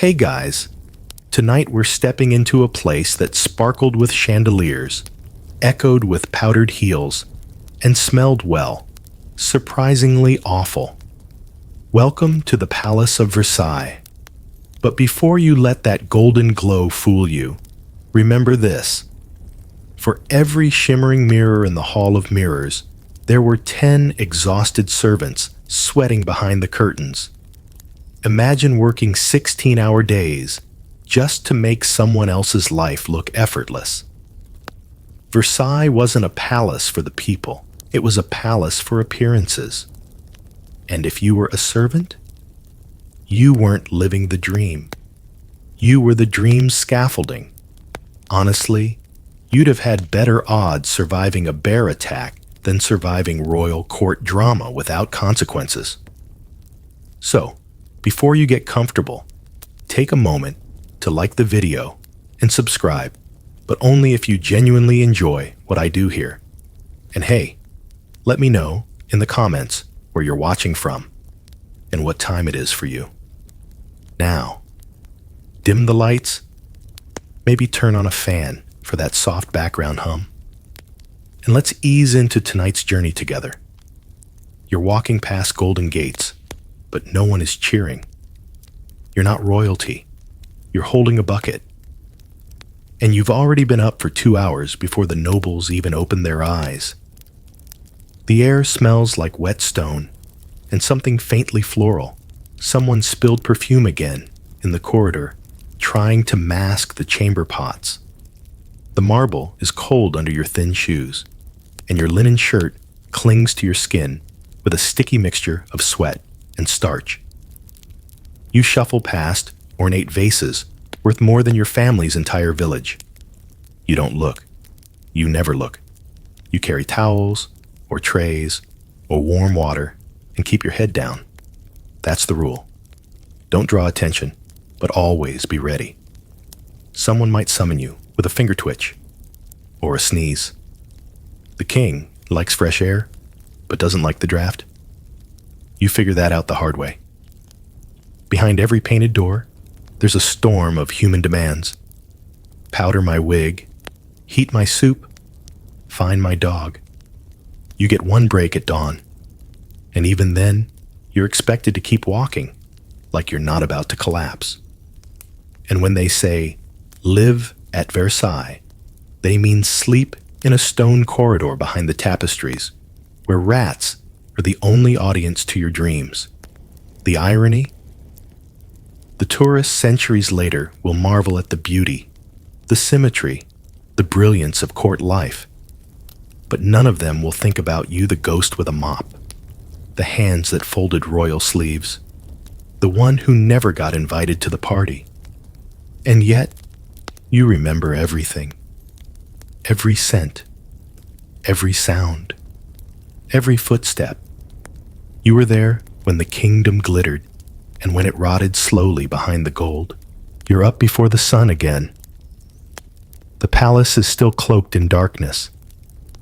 Hey guys, tonight we're stepping into a place that sparkled with chandeliers, echoed with powdered heels, and smelled, well, surprisingly awful. Welcome to the Palace of Versailles. But before you let that golden glow fool you, remember this. For every shimmering mirror in the Hall of Mirrors, there were 10 exhausted servants sweating behind the curtains. Imagine working 16-hour days just to make someone else's life look effortless. Versailles wasn't a palace for the people. It was a palace for appearances. And if you were a servant, you weren't living the dream. You were the dream's scaffolding. Honestly, you'd have had better odds surviving a bear attack than surviving royal court drama without consequences. So, before you get comfortable, take a moment to like the video and subscribe, but only if you genuinely enjoy what I do here. And hey, let me know in the comments where you're watching from and what time it is for you. Now, dim the lights, maybe turn on a fan for that soft background hum, and let's ease into tonight's journey together. You're walking past golden gates, but no one is cheering. You're not royalty. You're holding a bucket. And you've already been up for 2 hours before the nobles even open their eyes. The air smells like wet stone and something faintly floral. Someone spilled perfume again in the corridor, trying to mask the chamber pots. The marble is cold under your thin shoes, and your linen shirt clings to your skin with a sticky mixture of sweat and starch. You shuffle past ornate vases worth more than your family's entire village. You don't look. You never look. You carry towels or trays or warm water and keep your head down. That's the rule. Don't draw attention, but always be ready. Someone might summon you with a finger twitch or a sneeze. The king likes fresh air, but doesn't like the draft. You figure that out the hard way. Behind every painted door, there's a storm of human demands. Powder my wig, heat my soup, find my dog. You get one break at dawn, and even then, you're expected to keep walking, like you're not about to collapse. And when they say, live at Versailles, they mean sleep in a stone corridor behind the tapestries, where rats are the only audience to your dreams. The irony? The tourists centuries later will marvel at the beauty, the symmetry, the brilliance of court life. But none of them will think about you, the ghost with a mop, the hands that folded royal sleeves, the one who never got invited to the party. And yet, you remember everything. Every scent, every sound, every footstep. You were there when the kingdom glittered and when it rotted slowly behind the gold. You're up before the sun again. The palace is still cloaked in darkness,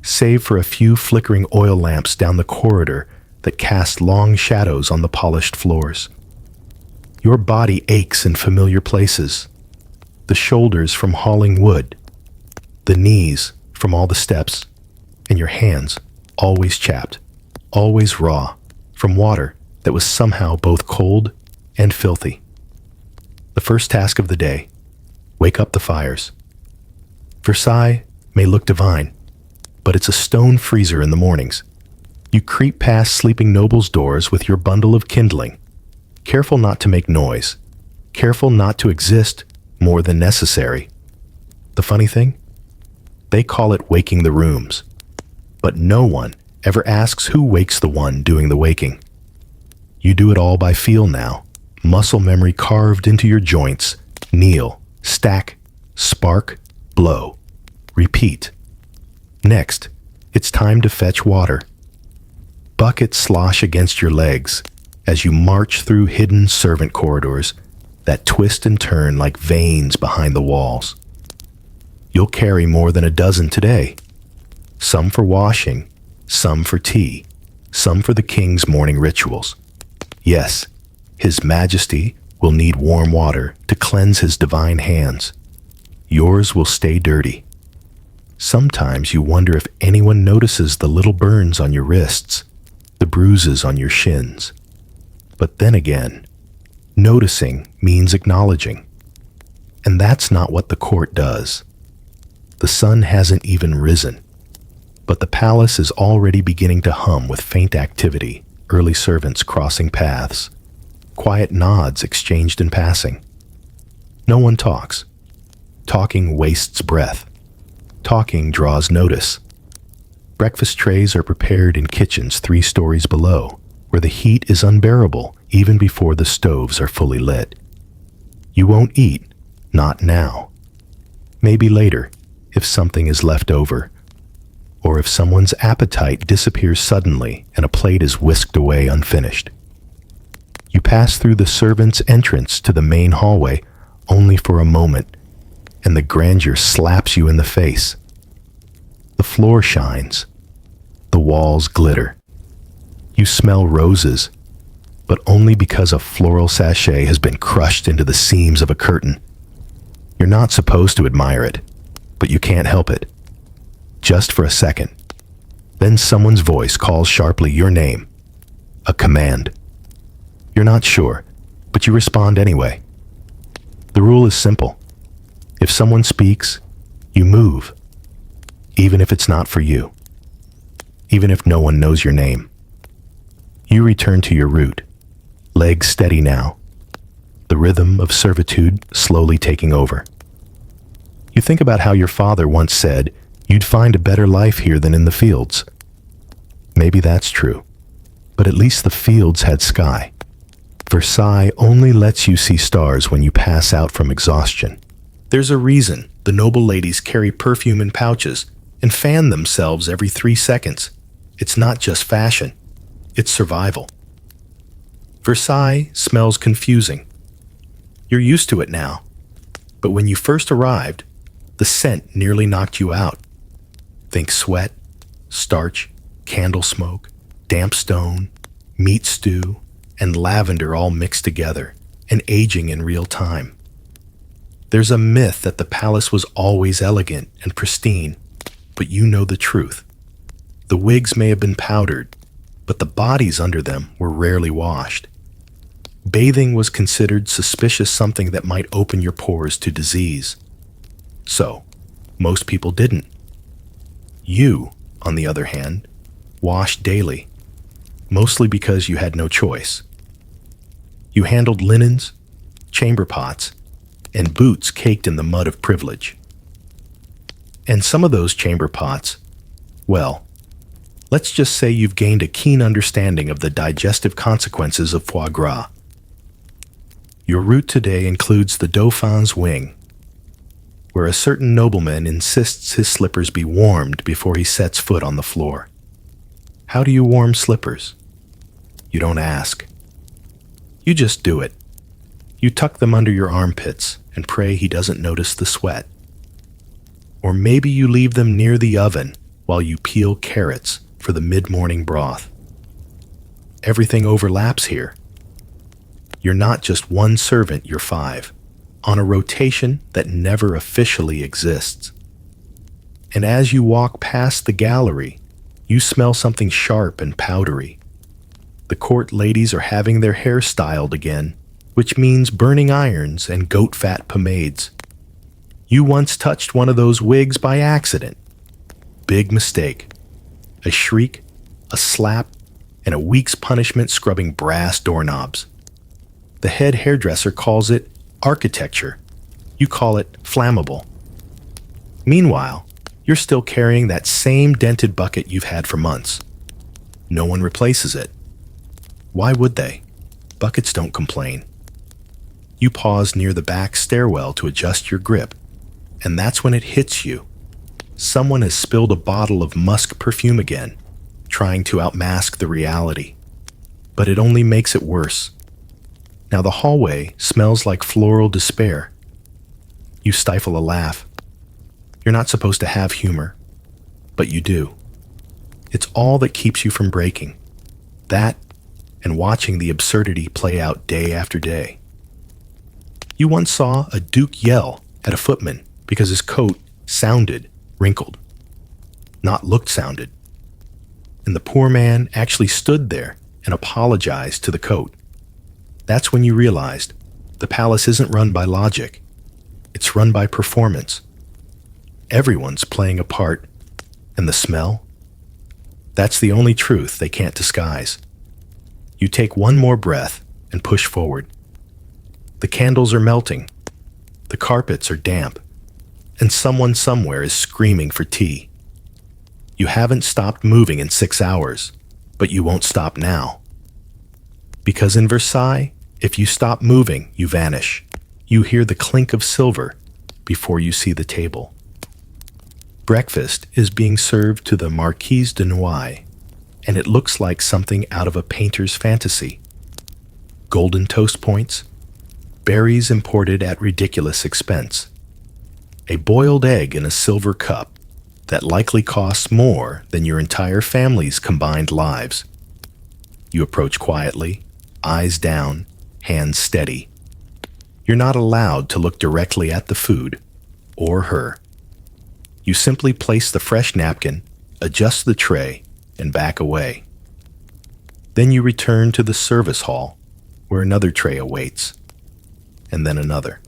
save for a few flickering oil lamps down the corridor that cast long shadows on the polished floors. Your body aches in familiar places, the shoulders from hauling wood, the knees from all the steps, and your hands always chapped, always raw, from water that was somehow both cold and filthy. The first task of the day, wake up the fires. Versailles may look divine, but it's a stone freezer in the mornings. You creep past sleeping nobles' doors with your bundle of kindling, careful not to make noise, careful not to exist more than necessary. The funny thing? They call it waking the rooms, but no one ever asks who wakes the one doing the waking. You do it all by feel now, muscle memory carved into your joints. Kneel, stack, spark, blow, repeat. Next, it's time to fetch water. Buckets slosh against your legs as you march through hidden servant corridors that twist and turn like veins behind the walls. You'll carry more than a dozen today. Some for washing, some for tea, some for the king's morning rituals. Yes, His Majesty will need warm water to cleanse his divine hands. Yours will stay dirty. Sometimes you wonder if anyone notices the little burns on your wrists, the bruises on your shins. But then again, noticing means acknowledging. And that's not what the court does. The sun hasn't even risen, but the palace is already beginning to hum with faint activity, early servants crossing paths, quiet nods exchanged in passing. No one talks. Talking wastes breath. Talking draws notice. Breakfast trays are prepared in kitchens 3 stories below, where the heat is unbearable even before the stoves are fully lit. You won't eat, not now. Maybe later, if something is left over, or if someone's appetite disappears suddenly and a plate is whisked away unfinished. You pass through the servants' entrance to the main hallway only for a moment, and the grandeur slaps you in the face. The floor shines. The walls glitter. You smell roses, but only because a floral sachet has been crushed into the seams of a curtain. You're not supposed to admire it, but you can't help it. Just for a second. Then someone's voice calls sharply your name. A command. You're not sure, but you respond anyway. The rule is simple. If someone speaks, you move. Even if it's not for you. Even if no one knows your name. You return to your route, legs steady now, the rhythm of servitude slowly taking over. You think about how your father once said you'd find a better life here than in the fields. Maybe that's true, but at least the fields had sky. Versailles only lets you see stars when you pass out from exhaustion. There's a reason the noble ladies carry perfume in pouches and fan themselves every 3 seconds. It's not just fashion, it's survival. Versailles smells confusing. You're used to it now, but when you first arrived, the scent nearly knocked you out. Think sweat, starch, candle smoke, damp stone, meat stew, and lavender all mixed together and aging in real time. There's a myth that the palace was always elegant and pristine, but you know the truth. The wigs may have been powdered, but the bodies under them were rarely washed. Bathing was considered suspicious, something that might open your pores to disease. So, most people didn't. You, on the other hand, washed daily, mostly because you had no choice. You handled linens, chamber pots, and boots caked in the mud of privilege. And some of those chamber pots, well, let's just say you've gained a keen understanding of the digestive consequences of foie gras. Your route today includes the Dauphin's Wing, where a certain nobleman insists his slippers be warmed before he sets foot on the floor. How do you warm slippers? You don't ask. You just do it. You tuck them under your armpits and pray he doesn't notice the sweat. Or maybe you leave them near the oven while you peel carrots for the mid-morning broth. Everything overlaps here. You're not just one servant, you're 5, on a rotation that never officially exists. And as you walk past the gallery, you smell something sharp and powdery. The court ladies are having their hair styled again, which means burning irons and goat fat pomades. You once touched one of those wigs by accident. Big mistake. A shriek, a slap, and a week's punishment scrubbing brass doorknobs. The head hairdresser calls it architecture. You call it flammable. Meanwhile, you're still carrying that same dented bucket you've had for months. No one replaces it. Why would they? Buckets don't complain. You pause near the back stairwell to adjust your grip, and that's when it hits you. Someone has spilled a bottle of musk perfume again, trying to outmask the reality. But it only makes it worse. Now the hallway smells like floral despair. You stifle a laugh. You're not supposed to have humor, but you do. It's all that keeps you from breaking. That, and watching the absurdity play out day after day. You once saw a duke yell at a footman because his coat sounded wrinkled, not looked sounded. And the poor man actually stood there and apologized to the coat. That's when you realized the palace isn't run by logic. It's run by performance. Everyone's playing a part. And the smell? That's the only truth they can't disguise. You take one more breath and push forward. The candles are melting. The carpets are damp. And someone somewhere is screaming for tea. You haven't stopped moving in 6 hours, but you won't stop now. Because in Versailles, if you stop moving, you vanish. You hear the clink of silver before you see the table. Breakfast is being served to the Marquise de Noailles, and it looks like something out of a painter's fantasy. Golden toast points, berries imported at ridiculous expense, a boiled egg in a silver cup that likely costs more than your entire family's combined lives. You approach quietly, eyes down, hands steady. You're not allowed to look directly at the food or her. You simply place the fresh napkin, adjust the tray, and back away. Then you return to the service hall, where another tray awaits, and then another.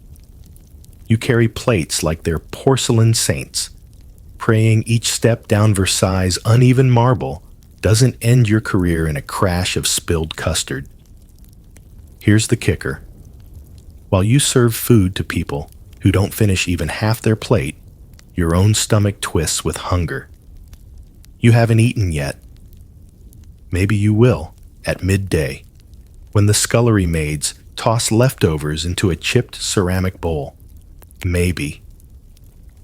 You carry plates like they're porcelain saints, praying each step down Versailles' uneven marble doesn't end your career in a crash of spilled custard. Here's the kicker. While you serve food to people who don't finish even half their plate, your own stomach twists with hunger. You haven't eaten yet. Maybe you will at midday, when the scullery maids toss leftovers into a chipped ceramic bowl. Maybe.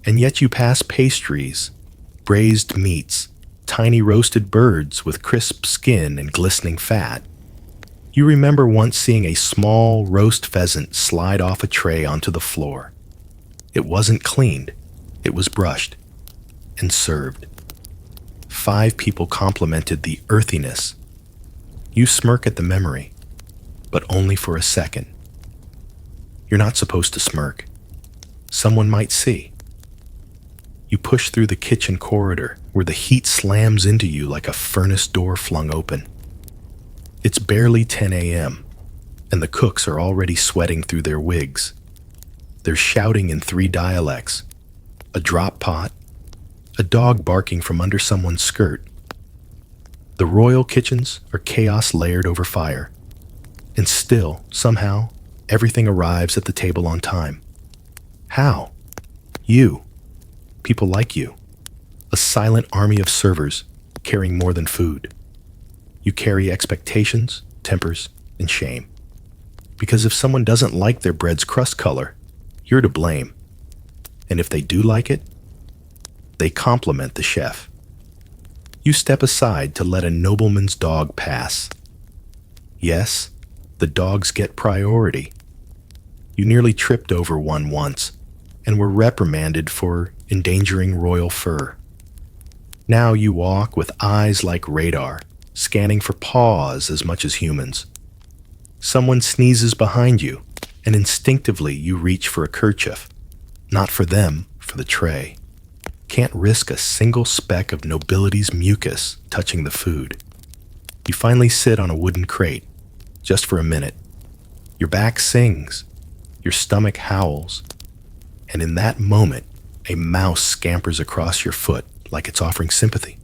And yet you pass pastries, braised meats, tiny roasted birds with crisp skin and glistening fat. You remember once seeing a small roast pheasant slide off a tray onto the floor. It wasn't cleaned. It was brushed and served. 5 people complimented the earthiness. You smirk at the memory, but only for a second. You're not supposed to smirk. Someone might see. You push through the kitchen corridor where the heat slams into you like a furnace door flung open. It's barely 10 a.m., and the cooks are already sweating through their wigs. They're shouting in 3 dialects. A drop pot, a dog barking from under someone's skirt. The royal kitchens are chaos layered over fire. And still, somehow, everything arrives at the table on time. How? You. People like you. A silent army of servers carrying more than food. You carry expectations, tempers, and shame. Because if someone doesn't like their bread's crust color, you're to blame. And if they do like it, they compliment the chef. You step aside to let a nobleman's dog pass. Yes, the dogs get priority. You nearly tripped over one once and were reprimanded for endangering royal fur. Now you walk with eyes like radar, scanning for paws as much as humans. Someone sneezes behind you, and instinctively you reach for a kerchief. Not for them, for the tray. Can't risk a single speck of nobility's mucus touching the food. You finally sit on a wooden crate, just for a minute. Your back sings, your stomach howls, and in that moment, a mouse scampers across your foot like it's offering sympathy.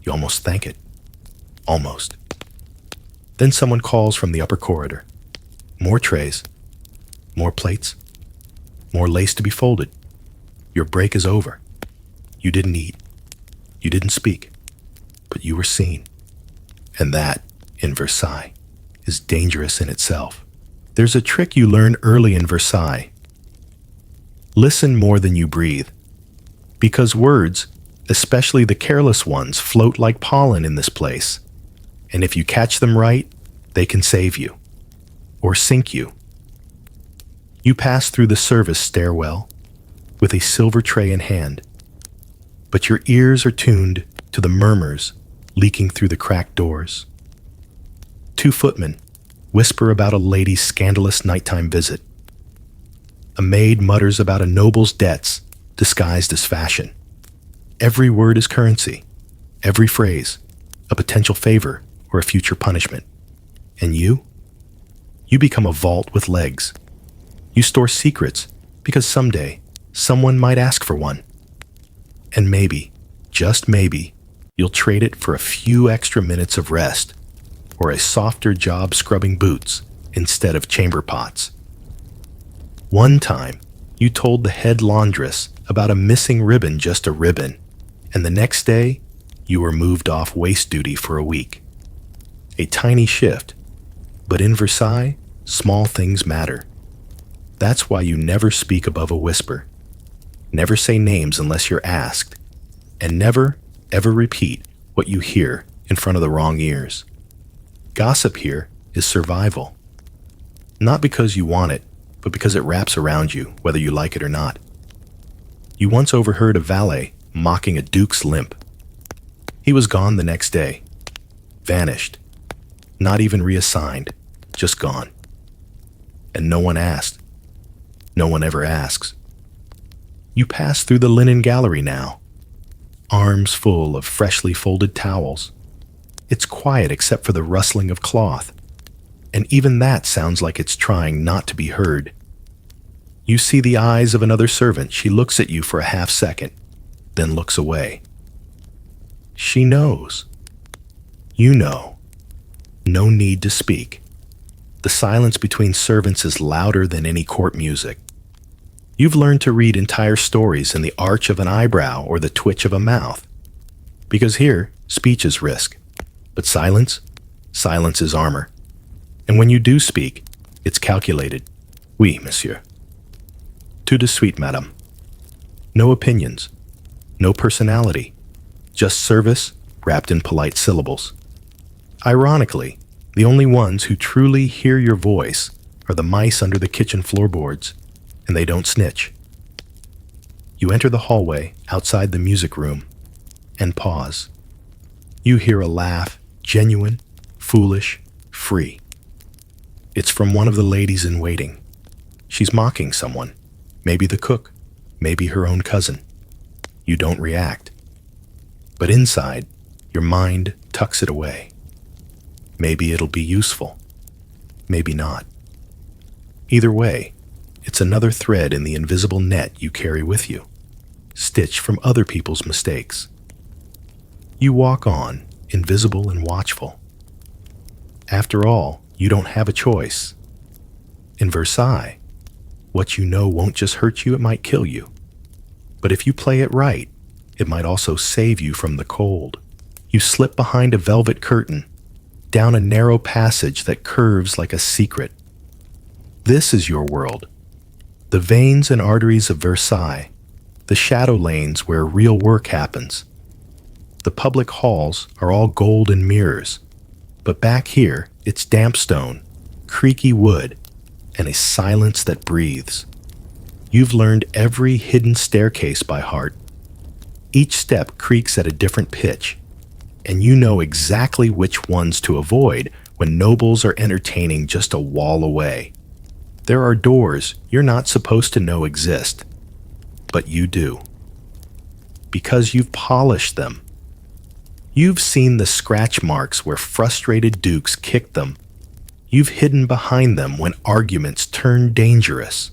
You almost thank it. Almost. Then someone calls from the upper corridor. More trays. More plates. More lace to be folded. Your break is over. You didn't eat. You didn't speak. But you were seen. And that, in Versailles, is dangerous in itself. There's a trick you learn early in Versailles. Listen more than you breathe. Because words, especially the careless ones, float like pollen in this place. And if you catch them right, they can save you. Or sink you. You pass through the service stairwell with a silver tray in hand, but your ears are tuned to the murmurs leaking through the cracked doors. 2 footmen whisper about a lady's scandalous nighttime visit. A maid mutters about a noble's debts disguised as fashion. Every word is currency. Every phrase, a potential favor or a future punishment. And you? You become a vault with legs. You store secrets because someday someone might ask for one. And maybe, just maybe, you'll trade it for a few extra minutes of rest or a softer job scrubbing boots instead of chamber pots. One time, you told the head laundress about a missing ribbon, just a ribbon, and the next day, you were moved off waist duty for a week. A tiny shift, but in Versailles, small things matter. That's why you never speak above a whisper, never say names unless you're asked, and never, ever repeat what you hear in front of the wrong ears. Gossip here is survival. Not because you want it, but because it wraps around you, whether you like it or not. You once overheard a valet mocking a duke's limp. He was gone the next day. Vanished. Not even reassigned. Just gone. And no one asked. No one ever asks. You pass through the linen gallery now. Arms full of freshly folded towels. It's quiet except for the rustling of cloth. And even that sounds like it's trying not to be heard. You see the eyes of another servant. She looks at you for a half second, then looks away. She knows. You know. No need to speak. The silence between servants is louder than any court music. You've learned to read entire stories in the arch of an eyebrow or the twitch of a mouth. Because here, speech is risk. But silence is armor. And when you do speak, it's calculated. Oui, monsieur. Tout de suite, madame. No opinions. No personality. Just service wrapped in polite syllables. Ironically, the only ones who truly hear your voice are the mice under the kitchen floorboards, and they don't snitch. You enter the hallway outside the music room and pause. You hear a laugh, genuine, foolish, free. It's from one of the ladies in waiting. She's mocking someone, maybe the cook, maybe her own cousin. You don't react. But inside, your mind tucks it away. Maybe it'll be useful. Maybe not. Either way, it's another thread in the invisible net you carry with you, stitched from other people's mistakes. You walk on, invisible and watchful. After all, you don't have a choice. In Versailles, what you know won't just hurt you, it might kill you. But if you play it right, it might also save you from the cold. You slip behind a velvet curtain, down a narrow passage that curves like a secret. This is your world. The veins and arteries of Versailles, the shadow lanes where real work happens. The public halls are all gold and mirrors, but back here, it's damp stone, creaky wood, and a silence that breathes. You've learned every hidden staircase by heart. Each step creaks at a different pitch, and you know exactly which ones to avoid when nobles are entertaining just a wall away. There are doors you're not supposed to know exist, but you do. Because you've polished them. You've seen the scratch marks where frustrated dukes kicked them. You've hidden behind them when arguments turned dangerous.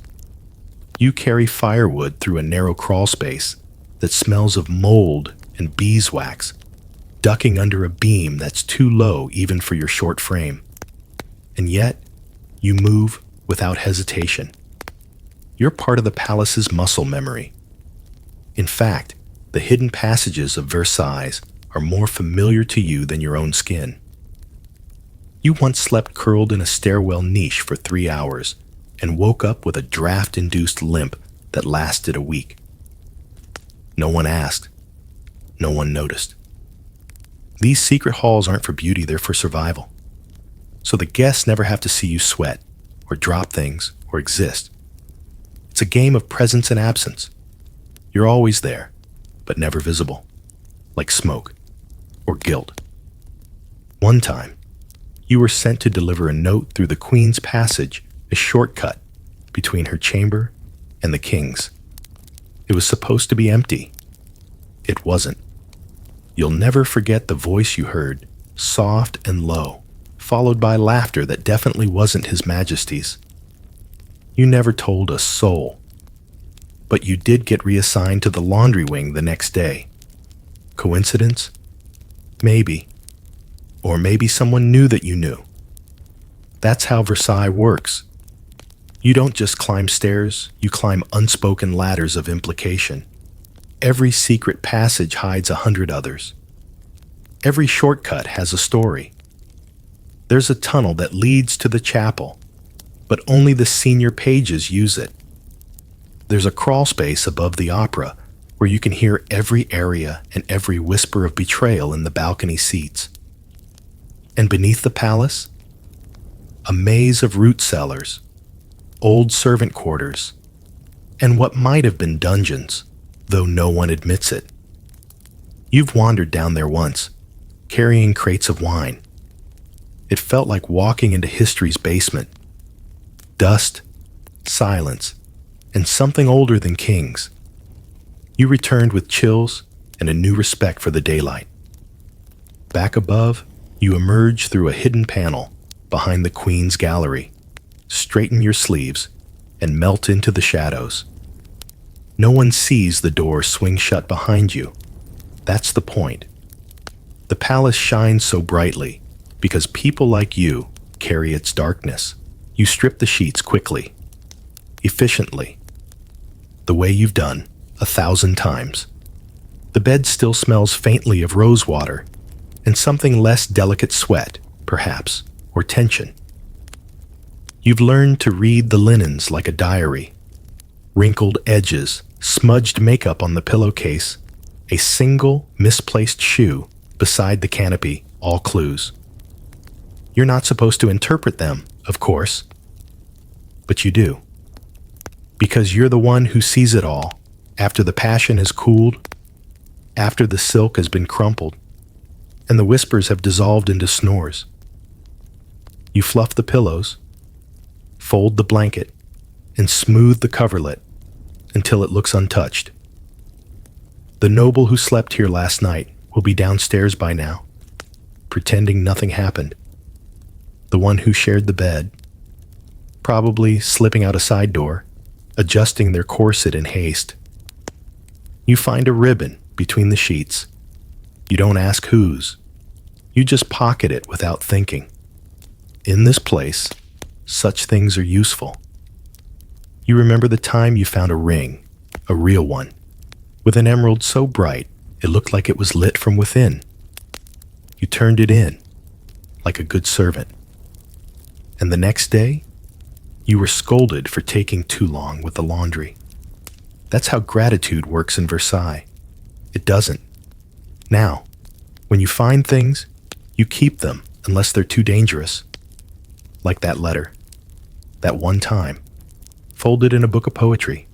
You carry firewood through a narrow crawl space that smells of mold and beeswax, ducking under a beam that's too low even for your short frame. And yet, you move without hesitation. You're part of the palace's muscle memory. In fact, the hidden passages of Versailles are more familiar to you than your own skin. You once slept curled in a stairwell niche for 3 hours and woke up with a draft-induced limp that lasted a week. No one asked. No one noticed. These secret halls aren't for beauty, they're for survival. So the guests never have to see you sweat, or drop things, or exist. It's a game of presence and absence. You're always there, but never visible, like smoke or guilt. One time, you were sent to deliver a note through the Queen's Passage, a shortcut between her chamber and the king's. It was supposed to be empty. It wasn't. You'll never forget the voice you heard, soft and low, followed by laughter that definitely wasn't His Majesty's. You never told a soul. But you did get reassigned to the laundry wing the next day. Coincidence? Maybe. Or maybe someone knew that you knew. That's how Versailles works. You don't just climb stairs, you climb unspoken ladders of implication. Every secret passage hides 100 others. Every shortcut has a story. There's a tunnel that leads to the chapel, but only the senior pages use it. There's a crawl space above the opera where you can hear every area and every whisper of betrayal in the balcony seats. And beneath the palace, a maze of root cellars, old servant quarters, and what might have been dungeons, though no one admits it. You've wandered down there once, carrying crates of wine. It felt like walking into history's basement. Dust, silence, and something older than kings. You returned with chills and a new respect for the daylight. Back above, you emerge through a hidden panel behind the Queen's gallery, straighten your sleeves, and melt into the shadows. No one sees the door swing shut behind you. That's the point. The palace shines so brightly because people like you carry its darkness. You strip the sheets quickly, efficiently, the way you've done 1,000 times. The bed still smells faintly of rose water and something less delicate sweat, perhaps, or tension. You've learned to read the linens like a diary. Wrinkled edges, smudged makeup on the pillowcase, a single misplaced shoe beside the canopy, all clues. You're not supposed to interpret them, of course, but you do. Because you're the one who sees it all after the passion has cooled, after the silk has been crumpled, and the whispers have dissolved into snores. You fluff the pillows, fold the blanket, and smooth the coverlet until it looks untouched. The noble who slept here last night will be downstairs by now, pretending nothing happened. The one who shared the bed, probably slipping out a side door, adjusting their corset in haste. You find a ribbon between the sheets. You don't ask whose. You just pocket it without thinking. In this place, such things are useful. You remember the time you found a ring, a real one, with an emerald so bright it looked like it was lit from within. You turned it in, like a good servant. And the next day, you were scolded for taking too long with the laundry. That's how gratitude works in Versailles. It doesn't. Now, when you find things, you keep them unless they're too dangerous. Like that letter. That one time. Folded in a book of poetry.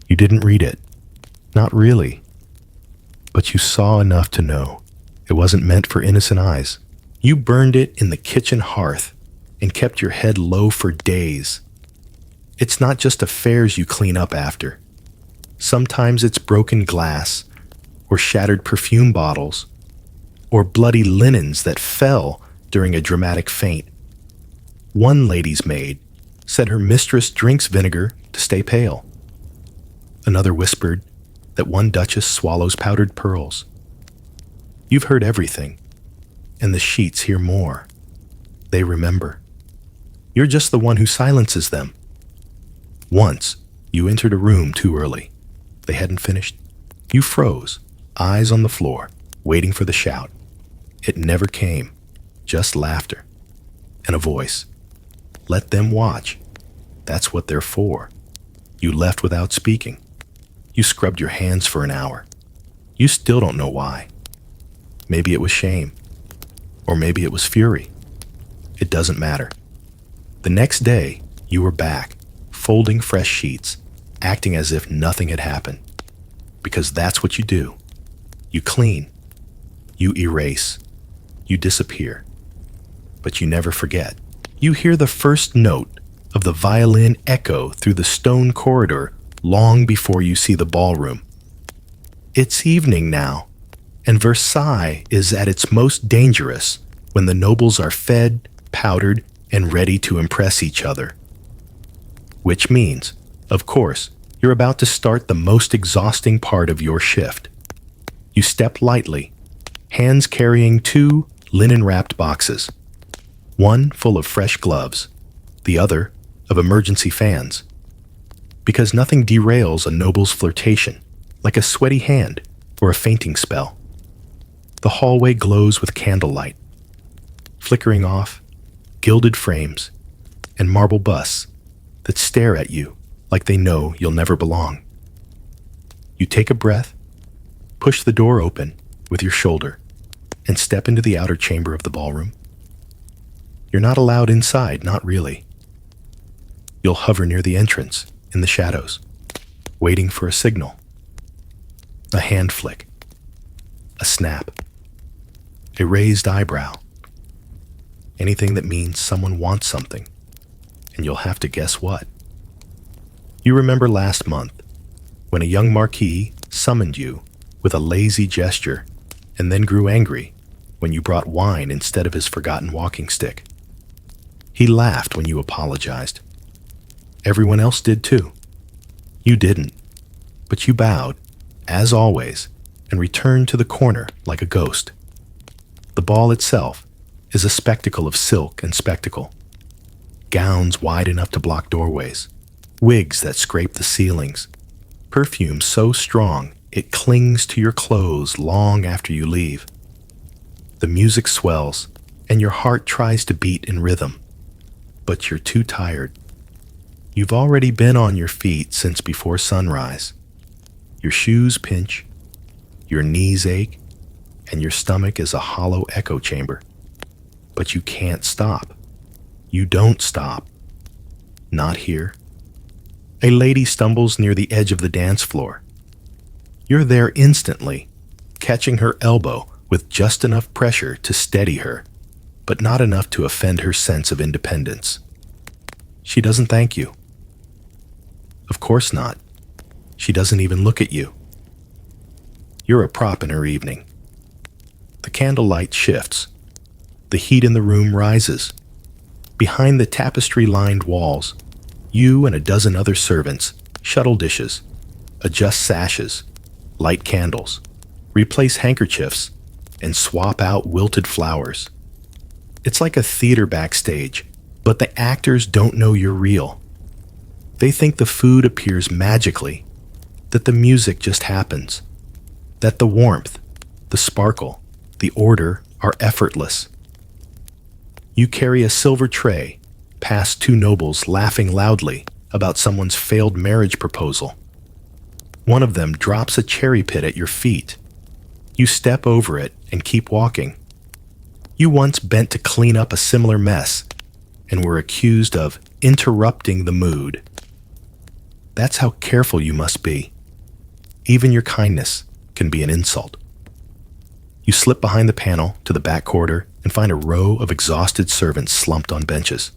You didn't read it. Not really. But you saw enough to know it wasn't meant for innocent eyes. You burned it in the kitchen hearth and kept your head low for days. It's not just affairs you clean up after. Sometimes it's broken glass, or shattered perfume bottles, or bloody linens that fell during a dramatic faint. One lady's maid said her mistress drinks vinegar to stay pale. Another whispered that one duchess swallows powdered pearls. You've heard everything, and the sheets hear more. They remember. You're just the one who silences them. Once, you entered a room too early. They hadn't finished. You froze, eyes on the floor, waiting for the shout. It never came, just laughter. And a voice. Let them watch. That's what they're for. You left without speaking. You scrubbed your hands for an hour. You still don't know why. Maybe it was shame. Or maybe it was fury. It doesn't matter. The next day, you were back, folding fresh sheets, acting as if nothing had happened. Because that's what you do. You clean. You erase. You disappear. But you never forget. You hear the first note of the violin echo through the stone corridor long before you see the ballroom. It's evening now, and Versailles is at its most dangerous when the nobles are fed, powdered, and ready to impress each other. Which means, of course, you're about to start the most exhausting part of your shift. You step lightly, hands carrying 2 linen-wrapped boxes, one full of fresh gloves, the other of emergency fans. Because nothing derails a noble's flirtation like a sweaty hand or a fainting spell. The hallway glows with candlelight, flickering off gilded frames and marble busts that stare at you like they know you'll never belong. You take a breath, push the door open with your shoulder, and step into the outer chamber of the ballroom. You're not allowed inside, not really. You'll hover near the entrance in the shadows, waiting for a signal. A hand flick, a snap, a raised eyebrow. Anything that means someone wants something, and you'll have to guess what. You remember last month when a young marquis summoned you with a lazy gesture and then grew angry when you brought wine instead of his forgotten walking stick. He laughed when you apologized. Everyone else did too. You didn't, but you bowed, as always, and returned to the corner like a ghost. The ball itself is a spectacle of silk and spectacle. Gowns wide enough to block doorways, wigs that scrape the ceilings, perfume so strong it clings to your clothes long after you leave. The music swells, and your heart tries to beat in rhythm, but you're too tired. You've already been on your feet since before sunrise. Your shoes pinch, your knees ache, and your stomach is a hollow echo chamber. But you can't stop. You don't stop. Not here. A lady stumbles near the edge of the dance floor. You're there instantly, catching her elbow with just enough pressure to steady her, but not enough to offend her sense of independence. She doesn't thank you. Of course not. She doesn't even look at you. You're a prop in her evening. The candlelight shifts. The heat in the room rises. Behind the tapestry-lined walls, you and a dozen other servants shuttle dishes, adjust sashes, light candles, replace handkerchiefs, and swap out wilted flowers. It's like a theater backstage, but the actors don't know you're real. They think the food appears magically, that the music just happens, that the warmth, the sparkle, the order are effortless. You carry a silver tray past 2 nobles laughing loudly about someone's failed marriage proposal. One of them drops a cherry pit at your feet. You step over it and keep walking. You once bent to clean up a similar mess and were accused of interrupting the mood. That's how careful you must be. Even your kindness can be an insult. You slip behind the panel to the back corridor and find a row of exhausted servants slumped on benches.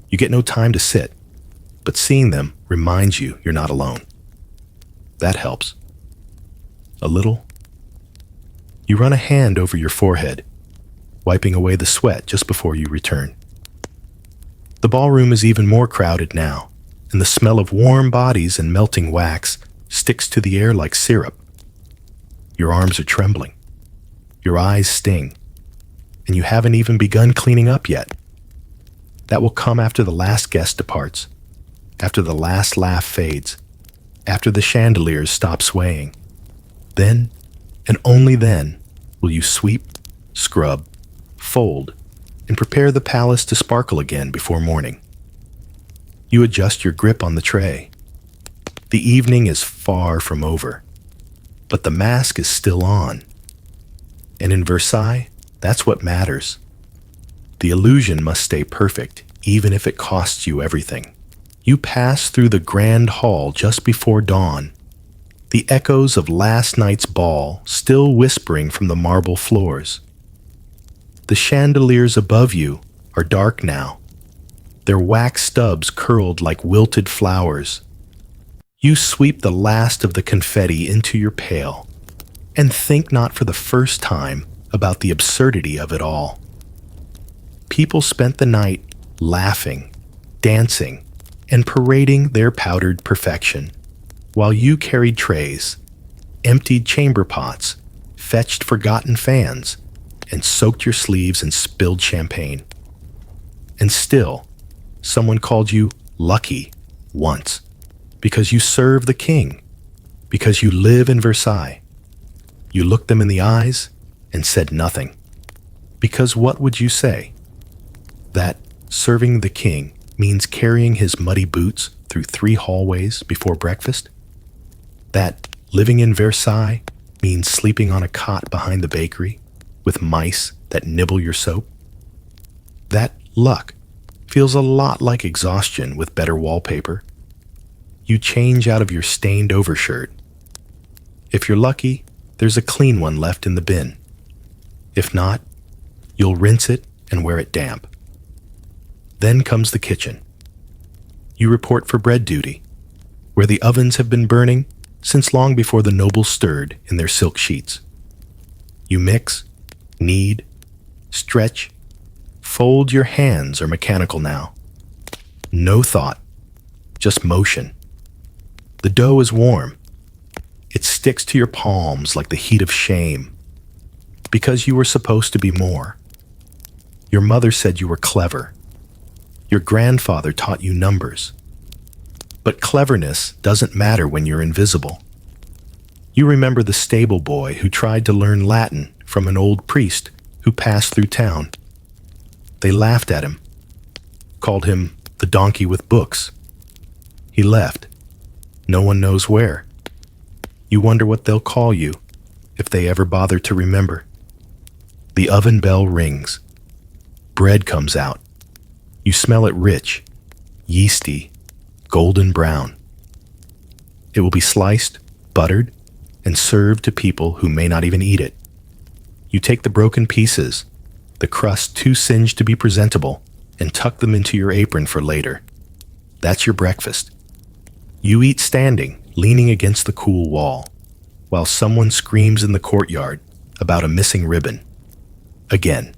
You get no time to sit, but seeing them reminds you you're not alone. That helps. A little. You run a hand over your forehead, wiping away the sweat just before you return. The ballroom is even more crowded now, and the smell of warm bodies and melting wax sticks to the air like syrup. Your arms are trembling. Your eyes sting. And you haven't even begun cleaning up yet. That will come after the last guest departs, after the last laugh fades, after the chandeliers stop swaying. Then, and only then, will you sweep, scrub, fold, and prepare the palace to sparkle again before morning. You adjust your grip on the tray. The evening is far from over, but the mask is still on. And in Versailles, that's what matters. The illusion must stay perfect, even if it costs you everything. You pass through the grand hall just before dawn, the echoes of last night's ball still whispering from the marble floors. The chandeliers above you are dark now, their wax stubs curled like wilted flowers. You sweep the last of the confetti into your pail and think not for the first time about the absurdity of it all. People spent the night laughing, dancing, and parading their powdered perfection, while you carried trays, emptied chamber pots, fetched forgotten fans, and soaked your sleeves in spilled champagne. And still, someone called you lucky once, because you serve the king, because you live in Versailles. You looked them in the eyes and said nothing. Because what would you say? That serving the king means carrying his muddy boots through 3 hallways before breakfast? That living in Versailles means sleeping on a cot behind the bakery with mice that nibble your soap? That luck feels a lot like exhaustion with better wallpaper. You change out of your stained overshirt. If you're lucky, there's a clean one left in the bin. If not, you'll rinse it and wear it damp. Then comes the kitchen. You report for bread duty, where the ovens have been burning since long before the nobles stirred in their silk sheets. You mix, knead, stretch, fold. Your hands are mechanical now. No thought, just motion. The dough is warm. It sticks to your palms like the heat of shame, because you were supposed to be more. Your mother said you were clever. Your grandfather taught you numbers. But cleverness doesn't matter when you're invisible. You remember the stable boy who tried to learn Latin from an old priest who passed through town. They laughed at him, called him the donkey with books. He left. No one knows where. You wonder what they'll call you if they ever bother to remember. The oven bell rings. Bread comes out. You smell it rich, yeasty, golden brown. It will be sliced, buttered, and served to people who may not even eat it. You take the broken pieces, the crust too singed to be presentable, and tuck them into your apron for later. That's your breakfast. You eat standing, leaning against the cool wall, while someone screams in the courtyard about a missing ribbon. Again,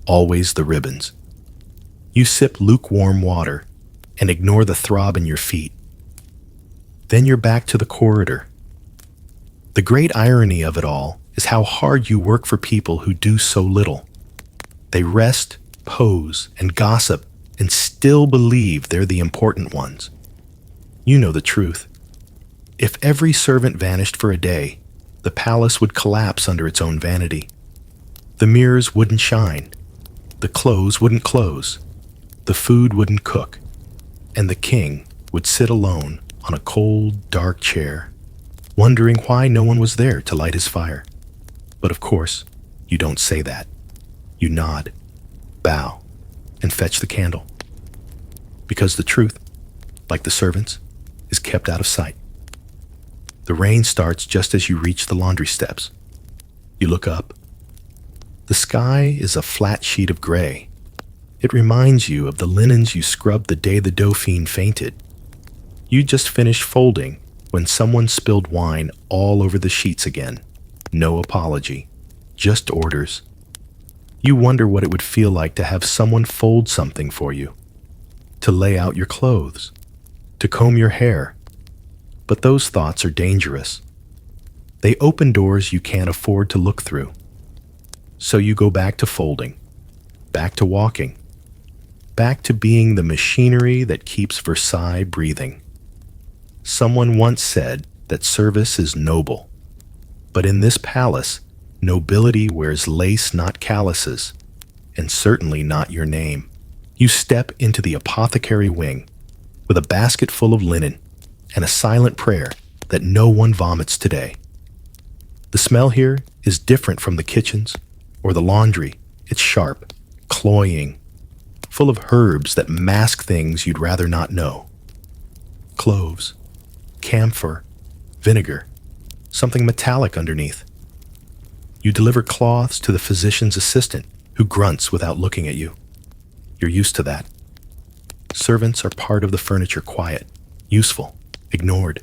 always the ribbons. You sip lukewarm water and ignore the throb in your feet. Then you're back to the corridor. The great irony of it all is how hard you work for people who do so little. They rest, pose, and gossip, and still believe they're the important ones. You know the truth. If every servant vanished for a day, the palace would collapse under its own vanity. The mirrors wouldn't shine. The clothes wouldn't close. The food wouldn't cook. And the king would sit alone on a cold, dark chair, wondering why no one was there to light his fire. But of course, you don't say that. You nod, bow, and fetch the candle. Because the truth, like the servants, is kept out of sight. The rain starts just as you reach the laundry steps. You look up. The sky is a flat sheet of gray. It reminds you of the linens you scrubbed the day the Dauphine fainted. You just finished folding when someone spilled wine all over the sheets again. No apology, just orders. You wonder what it would feel like to have someone fold something for you, to lay out your clothes, to comb your hair. But those thoughts are dangerous. They open doors you can't afford to look through. So you go back to folding, back to walking, back to being the machinery that keeps Versailles breathing. Someone once said that service is noble, but in this palace, nobility wears lace, not calluses, and certainly not your name. You step into the apothecary wing with a basket full of linen and a silent prayer that no one vomits today. The smell here is different from the kitchens or the laundry. It's sharp, cloying, full of herbs that mask things you'd rather not know. Cloves, camphor, vinegar, something metallic underneath. You deliver cloths to the physician's assistant, who grunts without looking at you. You're used to that. Servants are part of the furniture, quiet, useful, ignored.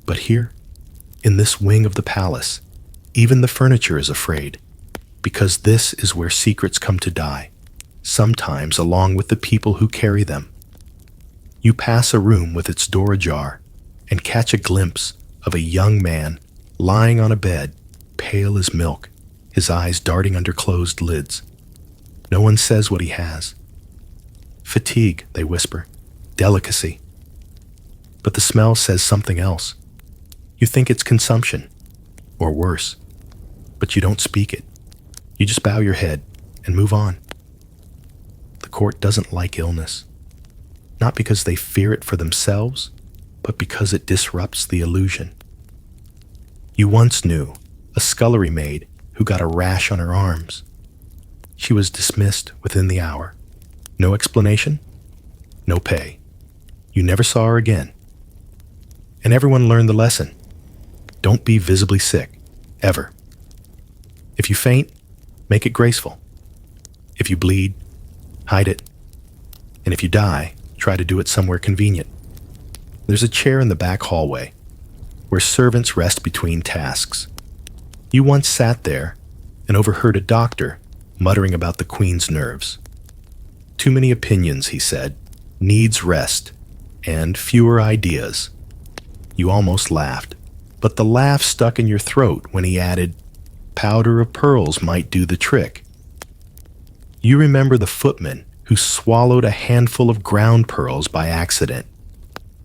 But here, in this wing of the palace, even the furniture is afraid, because this is where secrets come to die, sometimes along with the people who carry them. You pass a room with its door ajar and catch a glimpse of a young man lying on a bed, pale as milk, his eyes darting under closed lids. No one says what he has. Fatigue, they whisper. Delicacy. But the smell says something else. You think it's consumption, or worse, but you don't speak it. You just bow your head and move on. The court doesn't like illness, not because they fear it for themselves, but because it disrupts the illusion. You once knew a scullery maid who got a rash on her arms. She was dismissed within the hour. No explanation, no pay. You never saw her again. And everyone learned the lesson. Don't be visibly sick, ever. If you faint, make it graceful. If you bleed, hide it. And if you die, try to do it somewhere convenient. There's a chair in the back hallway where servants rest between tasks. You once sat there and overheard a doctor muttering about the Queen's nerves. Too many opinions, he said, needs rest, and fewer ideas. You almost laughed, but the laugh stuck in your throat when he added, powder of pearls might do the trick. You remember the footman who swallowed a handful of ground pearls by accident.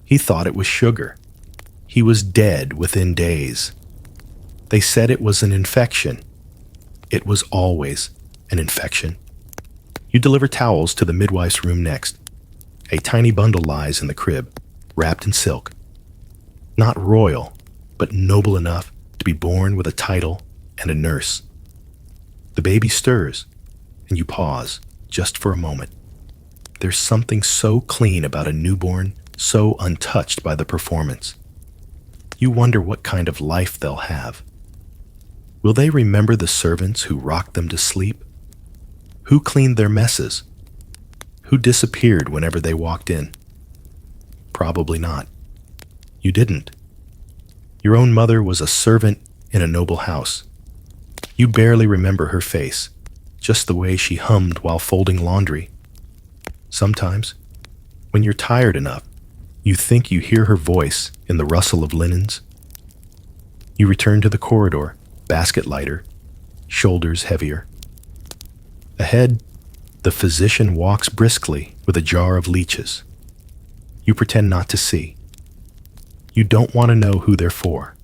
He thought it was sugar. He was dead within days. They said it was an infection. It was always an infection. You deliver towels to the midwife's room next. A tiny bundle lies in the crib, wrapped in silk. Not royal, but noble enough to be born with a title and a nurse. The baby stirs, and you pause just for a moment. There's something so clean about a newborn, so untouched by the performance. You wonder what kind of life they'll have. Will they remember the servants who rocked them to sleep? Who cleaned their messes? Who disappeared whenever they walked in? Probably not. You didn't. Your own mother was a servant in a noble house. You barely remember her face, just the way she hummed while folding laundry. Sometimes, when you're tired enough, you think you hear her voice in the rustle of linens. You return to the corridor, basket lighter, shoulders heavier. Ahead, the physician walks briskly with a jar of leeches. You pretend not to see. You don't want to know who they're for.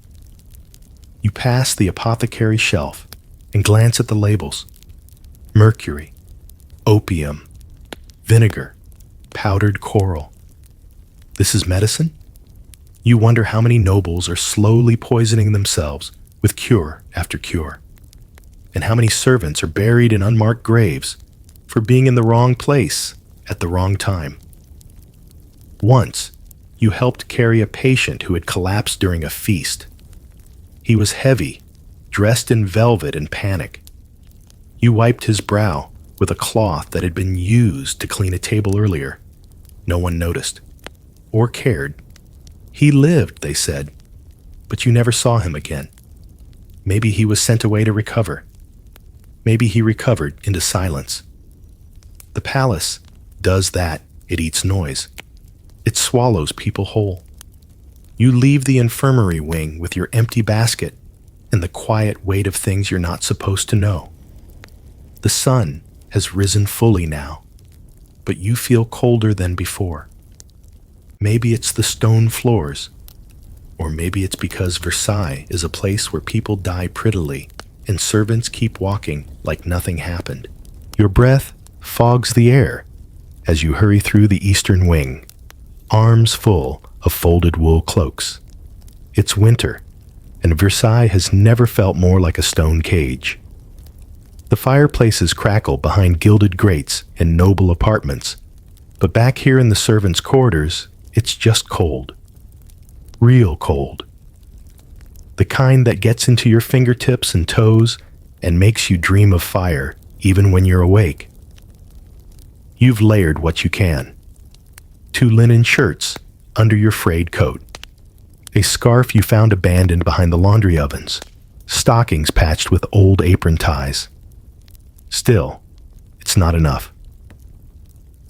You pass the apothecary shelf and glance at the labels. Mercury, opium, vinegar, powdered coral. This is medicine? You wonder how many nobles are slowly poisoning themselves with cure after cure, and how many servants are buried in unmarked graves for being in the wrong place at the wrong time. Once, you helped carry a patient who had collapsed during a feast. He was heavy, dressed in velvet and panic. You wiped his brow with a cloth that had been used to clean a table earlier. No one noticed, or cared. He lived, they said, but you never saw him again. Maybe he was sent away to recover. Maybe he recovered into silence. The palace does that. It eats noise. It swallows people whole. You leave the infirmary wing with your empty basket and the quiet weight of things you're not supposed to know. The sun has risen fully now, but you feel colder than before. Maybe it's the stone floors, or maybe it's because Versailles is a place where people die prettily and servants keep walking like nothing happened. Your breath fogs the air as you hurry through the eastern wing, arms full of folded wool cloaks. It's winter, and Versailles has never felt more like a stone cage. The fireplaces crackle behind gilded grates in noble apartments, but back here in the servants' quarters, it's just cold. Real cold. The kind that gets into your fingertips and toes and makes you dream of fire even when you're awake. You've layered what you can. 2 linen shirts under your frayed coat. A scarf you found abandoned behind the laundry ovens. Stockings patched with old apron ties. Still, it's not enough.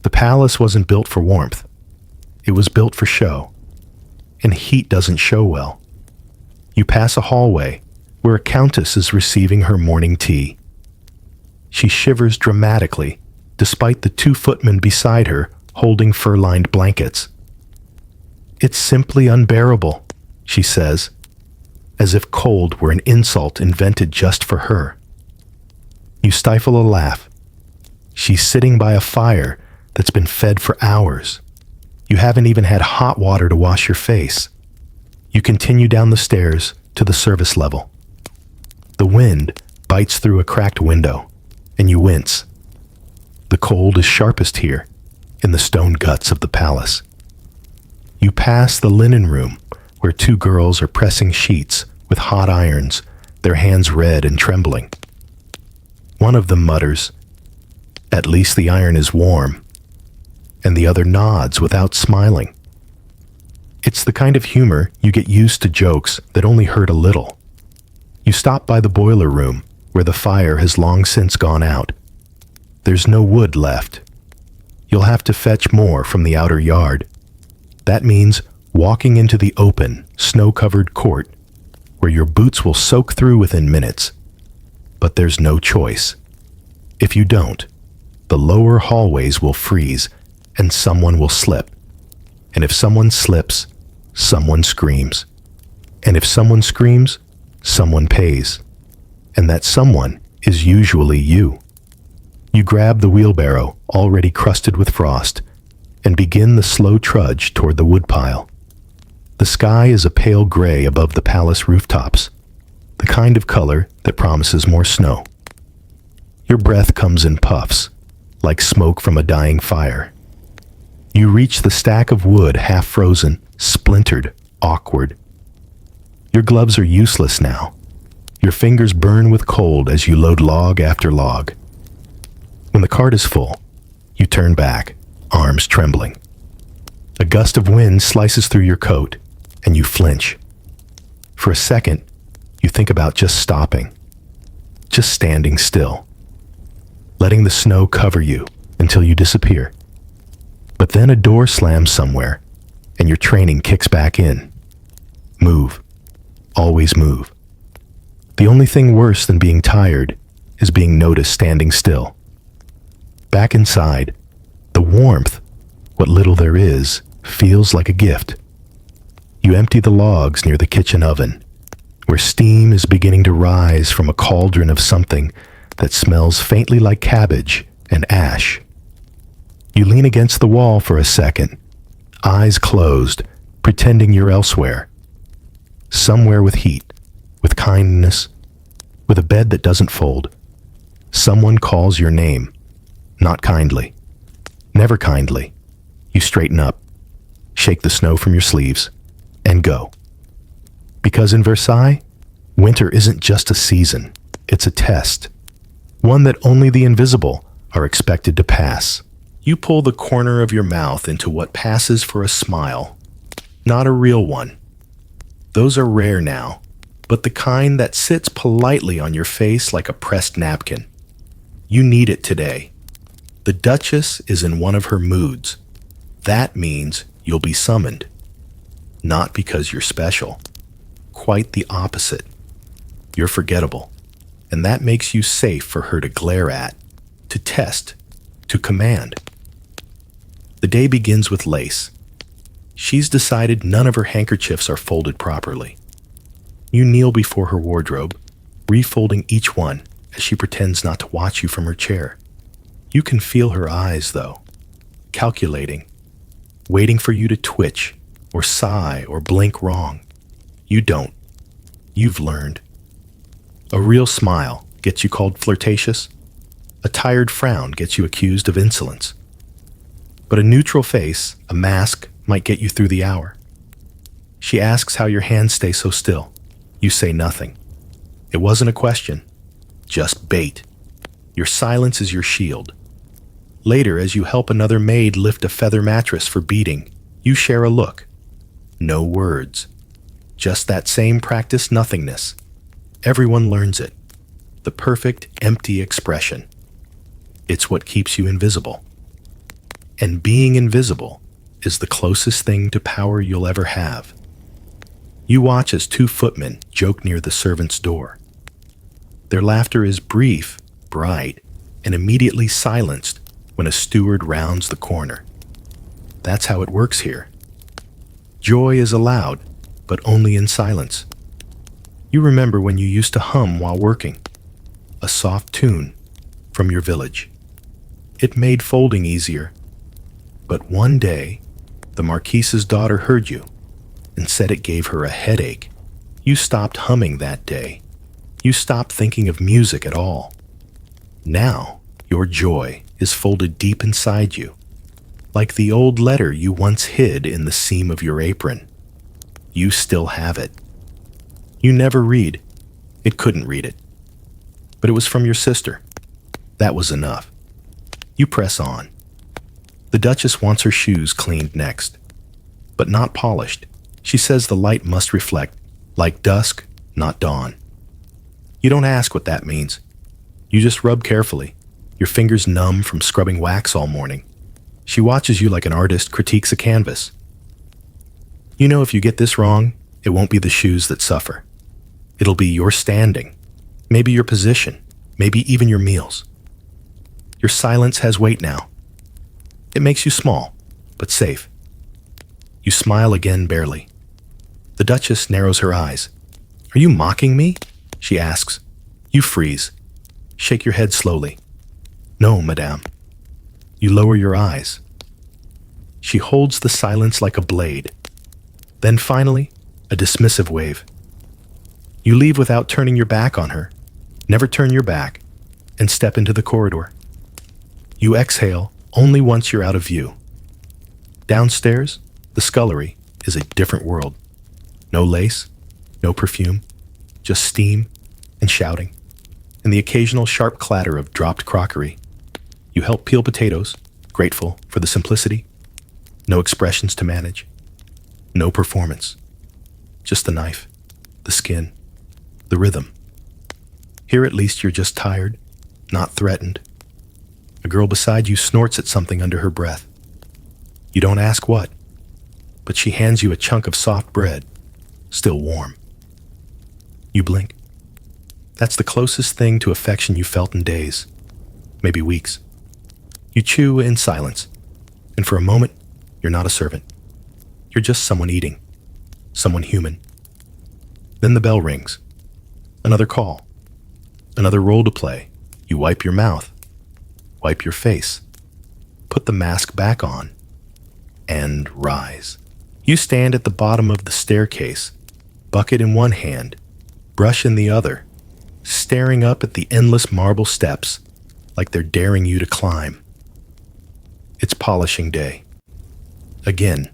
The palace wasn't built for warmth. It was built for show. And heat doesn't show well. You pass a hallway where a countess is receiving her morning tea. She shivers dramatically, despite the 2 footmen beside her holding fur-lined blankets. "It's simply unbearable," she says, as if cold were an insult invented just for her. You stifle a laugh. She's sitting by a fire that's been fed for hours. You haven't even had hot water to wash your face. You continue down the stairs to the service level. The wind bites through a cracked window, and you wince. The cold is sharpest here, in the stone guts of the palace. You pass the linen room, where 2 girls are pressing sheets with hot irons, their hands red and trembling. One of them mutters, "At least the iron is warm," and the other nods without smiling. It's the kind of humor you get used to jokes that only hurt a little. You stop by the boiler room, where the fire has long since gone out. There's no wood left. You'll have to fetch more from the outer yard. That means walking into the open, snow-covered court, where your boots will soak through within minutes. But there's no choice. If you don't, the lower hallways will freeze, and someone will slip. And if someone slips, someone screams. And if someone screams, someone pays. And that someone is usually you. You grab the wheelbarrow, already crusted with frost, and begin the slow trudge toward the woodpile. The sky is a pale gray above the palace rooftops, the kind of color that promises more snow. Your breath comes in puffs, like smoke from a dying fire. You reach the stack of wood, half frozen, splintered, awkward. Your gloves are useless now. Your fingers burn with cold as you load log after log. When the cart is full, you turn back, arms trembling. A gust of wind slices through your coat, and you flinch. For a second, you think about just stopping, just standing still, letting the snow cover you until you disappear. But then a door slams somewhere, and your training kicks back in. Move. Always move. The only thing worse than being tired is being noticed standing still. Back inside, the warmth, what little there is, feels like a gift. You empty the logs near the kitchen oven, where steam is beginning to rise from a cauldron of something that smells faintly like cabbage and ash. You lean against the wall for a second, eyes closed, pretending you're elsewhere. Somewhere with heat, with kindness, with a bed that doesn't fold. Someone calls your name, not kindly, never kindly. You straighten up, shake the snow from your sleeves, and go. Because in Versailles, winter isn't just a season, it's a test. One that only the invisible are expected to pass. You pull the corner of your mouth into what passes for a smile, not a real one. Those are rare now, but the kind that sits politely on your face like a pressed napkin. You need it today. The Duchess is in one of her moods. That means you'll be summoned. Not because you're special. Quite the opposite. You're forgettable. And that makes you safe for her to glare at, to test, to command. The day begins with lace. She's decided none of her handkerchiefs are folded properly. You kneel before her wardrobe, refolding each one as she pretends not to watch you from her chair. You can feel her eyes, though, calculating, waiting for you to twitch or sigh or blink wrong. You don't. You've learned. A real smile gets you called flirtatious. A tired frown gets you accused of insolence. But a neutral face, a mask, might get you through the hour. She asks how your hands stay so still. You say nothing. It wasn't a question, just bait. Your silence is your shield. Later, as you help another maid lift a feather mattress for beating, you share a look. No words. Just that same practice nothingness. Everyone learns it. The perfect, empty expression. It's what keeps you invisible. And being invisible is the closest thing to power you'll ever have. You watch as two footmen joke near the servant's door. Their laughter is brief, bright, and immediately silenced when a steward rounds the corner. That's how it works here. Joy is allowed, but only in silence. You remember when you used to hum while working, a soft tune from your village. It made folding easier. But one day, the Marquise's daughter heard you and said it gave her a headache. You stopped humming that day. You stopped thinking of music at all. Now, your joy is folded deep inside you, like the old letter you once hid in the seam of your apron. You still have it. You never read. It couldn't read it. But it was from your sister. That was enough. You press on. The Duchess wants her shoes cleaned next, but not polished. She says the light must reflect, like dusk, not dawn. You don't ask what that means. You just rub carefully, your fingers numb from scrubbing wax all morning. She watches you like an artist critiques a canvas. You know if you get this wrong, it won't be the shoes that suffer. It'll be your standing, maybe your position, maybe even your meals. Your silence has weight now. It makes you small, but safe. You smile again barely. The Duchess narrows her eyes. Are you mocking me? She asks. You freeze. Shake your head slowly. No, madame. You lower your eyes. She holds the silence like a blade. Then finally, a dismissive wave. You leave without turning your back on her. Never turn your back, and step into the corridor. You exhale only once you're out of view. Downstairs, the scullery is a different world. No lace, no perfume, just steam and shouting, and the occasional sharp clatter of dropped crockery. You help peel potatoes, grateful for the simplicity. No expressions to manage. No performance. Just the knife, the skin, the rhythm. Here at least you're just tired, not threatened. A girl beside you snorts at something under her breath. You don't ask what, but she hands you a chunk of soft bread, still warm. You blink. That's the closest thing to affection you felt in days, maybe weeks. You chew in silence, and for a moment, you're not a servant. You're just someone eating, someone human. Then the bell rings. Another call. Another role to play. You wipe your mouth. Wipe your face. Put the mask back on. And rise. You stand at the bottom of the staircase, bucket in one hand, brush in the other, staring up at the endless marble steps like they're daring you to climb. It's polishing day. Again.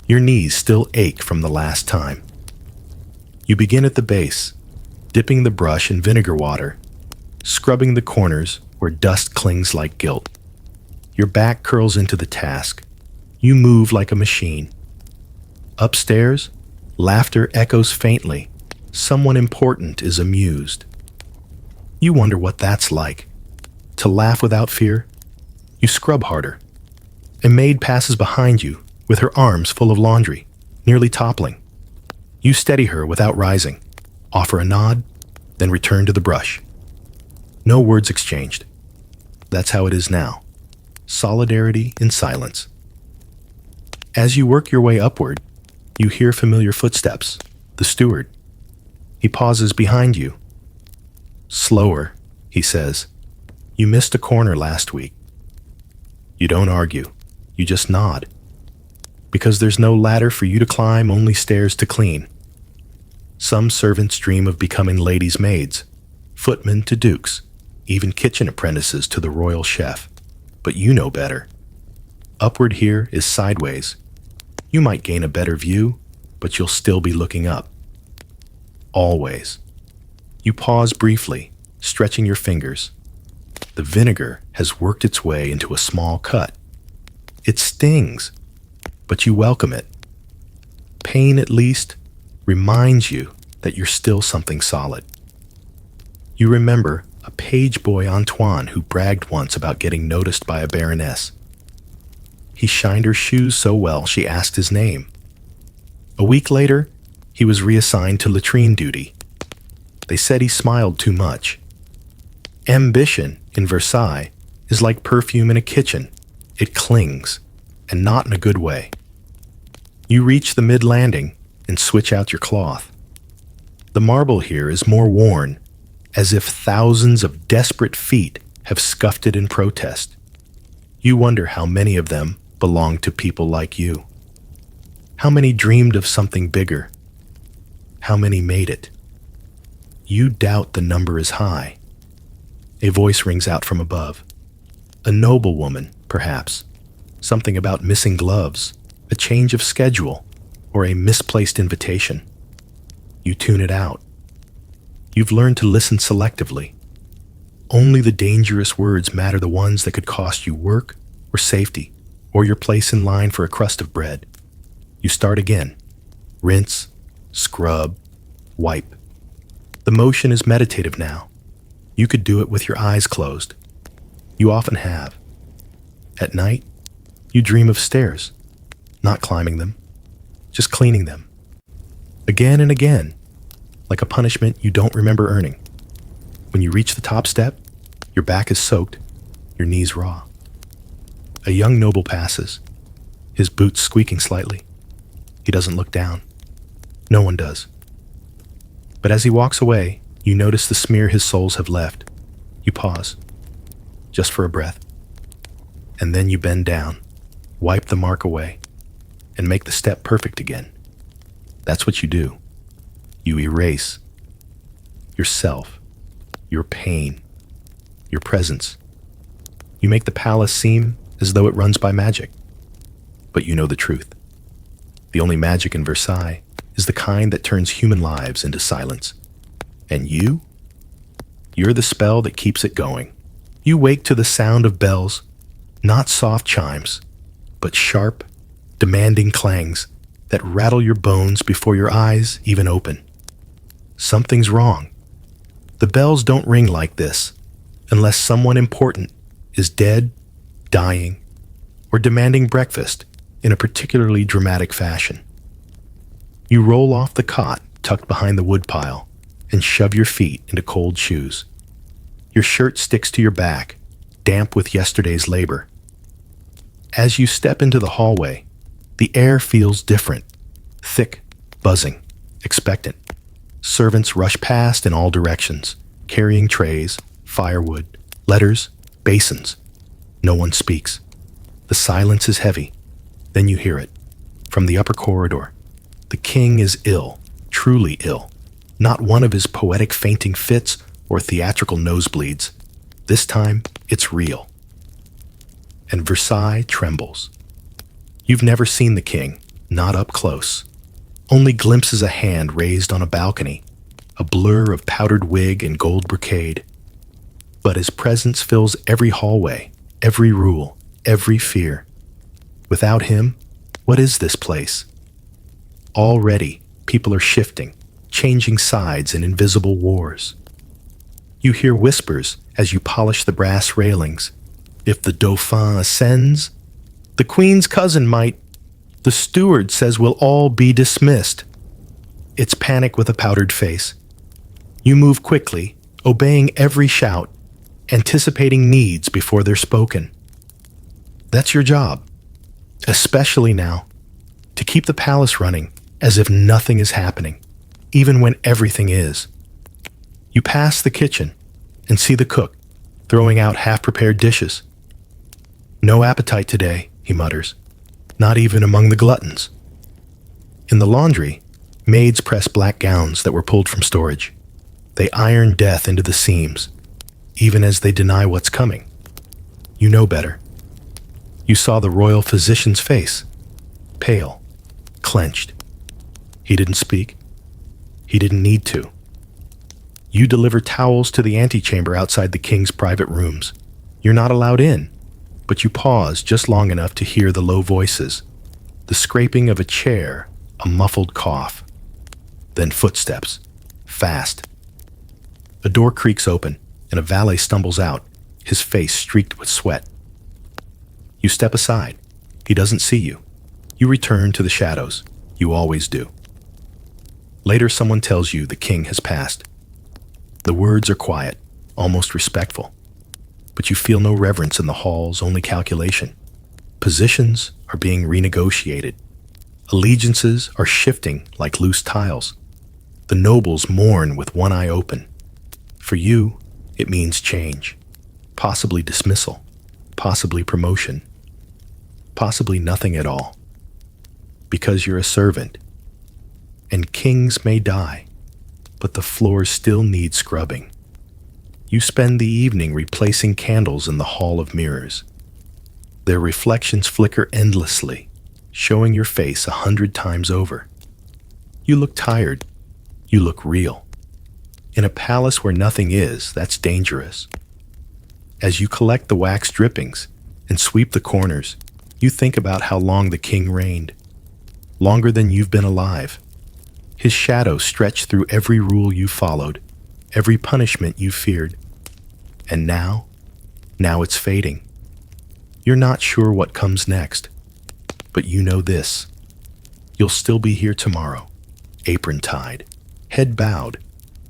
Your knees still ache from the last time. You begin at the base, dipping the brush in vinegar water, scrubbing the corners where dust clings like guilt. Your back curls into the task. You move like a machine. Upstairs, laughter echoes faintly. Someone important is amused. You wonder what that's like. To laugh without fear. You scrub harder. A maid passes behind you with her arms full of laundry, nearly toppling. You steady her without rising, offer a nod, then return to the brush. No words exchanged. That's how it is now. Solidarity in silence. As you work your way upward, you hear familiar footsteps. The steward. He pauses behind you. Slower, he says. You missed a corner last week. You don't argue. You just nod. Because there's no ladder for you to climb, only stairs to clean. Some servants dream of becoming ladies' maids, footmen to dukes, even kitchen apprentices to the royal chef. But you know better. Upward here is sideways. You might gain a better view, but you'll still be looking up. Always. You pause briefly, stretching your fingers. The vinegar has worked its way into a small cut. It stings, but you welcome it. Pain, at least, reminds you that you're still something solid. You remember a page boy Antoine who bragged once about getting noticed by a baroness. He shined her shoes so well she asked his name. A week later, he was reassigned to latrine duty. They said he smiled too much. Ambition in Versailles is like perfume in a kitchen. It clings, and not in a good way. You reach the mid-landing and switch out your cloth. The marble here is more worn, as if thousands of desperate feet have scuffed it in protest. You wonder how many of them belong to people like you. How many dreamed of something bigger? How many made it? You doubt the number is high. A voice rings out from above. A noblewoman, perhaps. Something about missing gloves, a change of schedule, or a misplaced invitation. You tune it out. You've learned to listen selectively. Only the dangerous words matter, the ones that could cost you work or safety, or your place in line for a crust of bread. You start again. Rinse, scrub, wipe. The motion is meditative now. You could do it with your eyes closed. You often have. At night, you dream of stairs, not climbing them, just cleaning them. Again and again, like a punishment you don't remember earning. When you reach the top step, your back is soaked, your knees raw. A young noble passes, his boots squeaking slightly. He doesn't look down. No one does. But as he walks away, you notice the smear his soles have left. You pause, just for a breath. And then you bend down, wipe the mark away, and make the step perfect again. That's what you do. You erase yourself, your pain, your presence. You make the palace seem as though it runs by magic. But you know the truth. The only magic in Versailles is the kind that turns human lives into silence. And you're the spell that keeps it going. You wake to the sound of bells, not soft chimes, but sharp, demanding clangs that rattle your bones before your eyes even open. Something's wrong. The bells don't ring like this unless someone important is dead, dying, or demanding breakfast in a particularly dramatic fashion. You roll off the cot tucked behind the woodpile and shove your feet into cold shoes. Your shirt sticks to your back, damp with yesterday's labor. As you step into the hallway, the air feels different, thick, buzzing, expectant. Servants rush past in all directions, carrying trays, firewood, letters, basins. No one speaks. The silence is heavy. Then you hear it, from the upper corridor. The king is ill, truly ill. Not one of his poetic fainting fits or theatrical nosebleeds. This time, it's real. And Versailles trembles. You've never seen the king, not up close. Only glimpses a hand raised on a balcony, a blur of powdered wig and gold brocade. But his presence fills every hallway, every rule, every fear. Without him, what is this place? Already, people are shifting, changing sides in invisible wars. You hear whispers as you polish the brass railings. If the Dauphin ascends, the Queen's cousin might. The steward says we'll all be dismissed. It's panic with a powdered face. You move quickly, obeying every shout, anticipating needs before they're spoken. That's your job, especially now, to keep the palace running as if nothing is happening, even when everything is. You pass the kitchen and see the cook throwing out half-prepared dishes. No appetite today, he mutters. Not even among the gluttons. In the laundry, maids press black gowns that were pulled from storage. They iron death into the seams, even as they deny what's coming. You know better. You saw the royal physician's face, pale, clenched. He didn't speak. He didn't need to. You deliver towels to the antechamber outside the king's private rooms. You're not allowed in, but you pause just long enough to hear the low voices, the scraping of a chair, a muffled cough. Then footsteps. Fast. A door creaks open, and a valet stumbles out, his face streaked with sweat. You step aside. He doesn't see you. You return to the shadows. You always do. Later, someone tells you the king has passed. The words are quiet, almost respectful. But you feel no reverence in the halls, only calculation. Positions are being renegotiated. Allegiances are shifting like loose tiles. The nobles mourn with one eye open. For you, it means change. Possibly dismissal. Possibly promotion. Possibly nothing at all. Because you're a servant. And kings may die, but the floors still need scrubbing. You spend the evening replacing candles in the hall of mirrors. Their reflections flicker endlessly, showing your face 100 times over. You look tired. You look real. In a palace where nothing is, that's dangerous. As you collect the wax drippings and sweep the corners, you think about how long the king reigned. Longer than you've been alive. His shadow stretched through every rule you followed, every punishment you feared. And now it's fading. You're not sure what comes next, but you know this. You'll still be here tomorrow, apron tied, head bowed,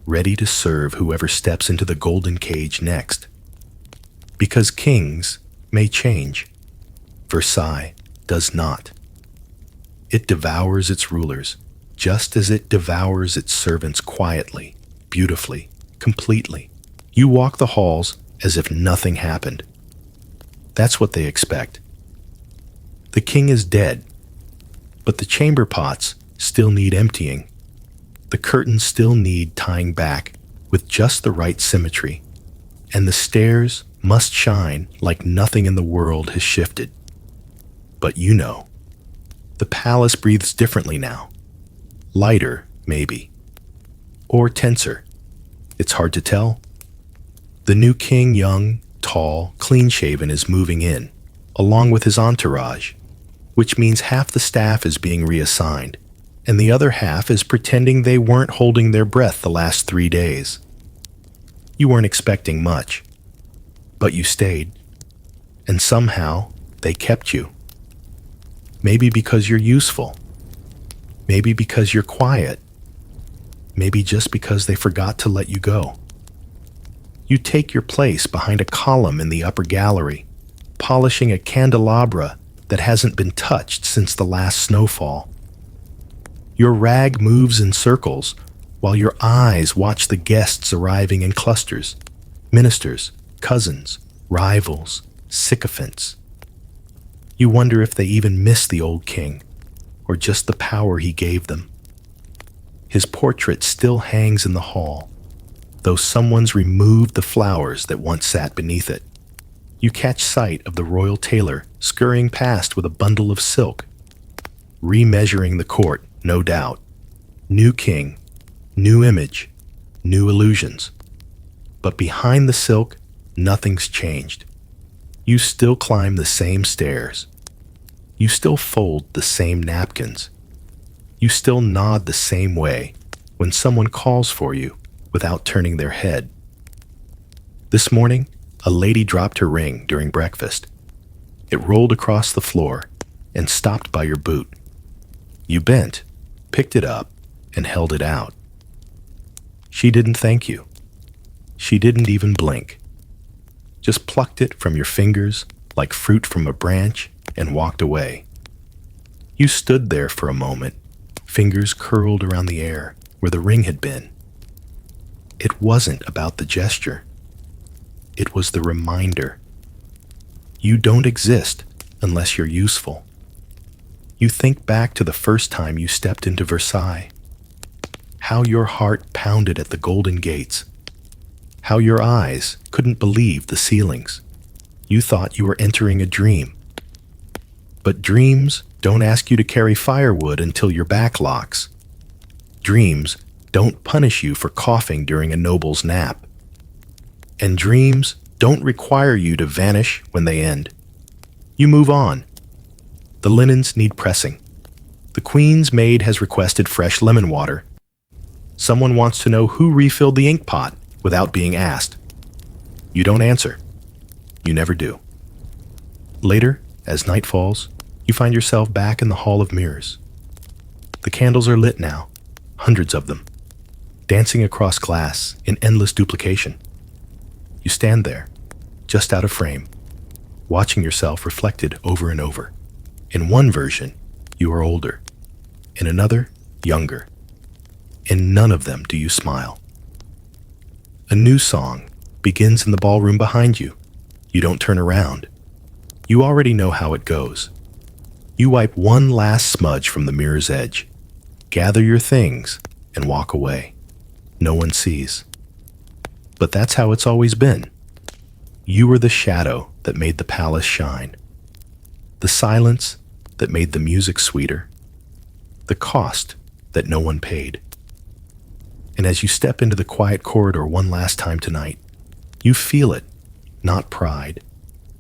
ready to serve whoever steps into the golden cage next. Because kings may change. Versailles does not. It devours its rulers, just as it devours its servants quietly, beautifully, completely. You walk the halls as if nothing happened. That's what they expect. The king is dead, but the chamber pots still need emptying. The curtains still need tying back with just the right symmetry, and the stairs must shine like nothing in the world has shifted. But you know, the palace breathes differently now. Lighter, maybe. Or tenser. It's hard to tell. The new king, young, tall, clean-shaven, is moving in, along with his entourage, which means half the staff is being reassigned, and the other half is pretending they weren't holding their breath the last 3 days. You weren't expecting much, but you stayed, and somehow they kept you. Maybe because you're useful. Maybe because you're quiet. Maybe just because they forgot to let you go. You take your place behind a column in the upper gallery, polishing a candelabra that hasn't been touched since the last snowfall. Your rag moves in circles while your eyes watch the guests arriving in clusters, ministers, cousins, rivals, sycophants. You wonder if they even miss the old king, or just the power he gave them. His portrait still hangs in the hall, though someone's removed the flowers that once sat beneath it. You catch sight of the royal tailor scurrying past with a bundle of silk, remeasuring the court, no doubt. New king, new image, new illusions. But behind the silk, nothing's changed. You still climb the same stairs. You still fold the same napkins. You still nod the same way when someone calls for you without turning their head. This morning, a lady dropped her ring during breakfast. It rolled across the floor and stopped by your boot. You bent, picked it up, and held it out. She didn't thank you. She didn't even blink. Just plucked it from your fingers like fruit from a branch and walked away. You stood there for a moment, fingers curled around the air where the ring had been. It wasn't about the gesture. It was the reminder. You don't exist unless you're useful. You think back to the first time you stepped into Versailles. How your heart pounded at the golden gates. How your eyes couldn't believe the ceilings. You thought you were entering a dream. But dreams don't ask you to carry firewood until your back locks. Dreams don't punish you for coughing during a noble's nap. And dreams don't require you to vanish when they end. You move on. The linens need pressing. The queen's maid has requested fresh lemon water. Someone wants to know who refilled the ink pot without being asked. You don't answer. You never do. Later, as night falls, you find yourself back in the Hall of Mirrors. The candles are lit now, hundreds of them, dancing across glass in endless duplication. You stand there, just out of frame, watching yourself reflected over and over. In one version, you are older. In another, younger. In none of them do you smile. A new song begins in the ballroom behind you. You don't turn around. You already know how it goes. You wipe one last smudge from the mirror's edge, gather your things, and walk away. No one sees. But that's how it's always been. You were the shadow that made the palace shine, the silence that made the music sweeter, the cost that no one paid. And as you step into the quiet corridor one last time tonight, you feel it, not pride,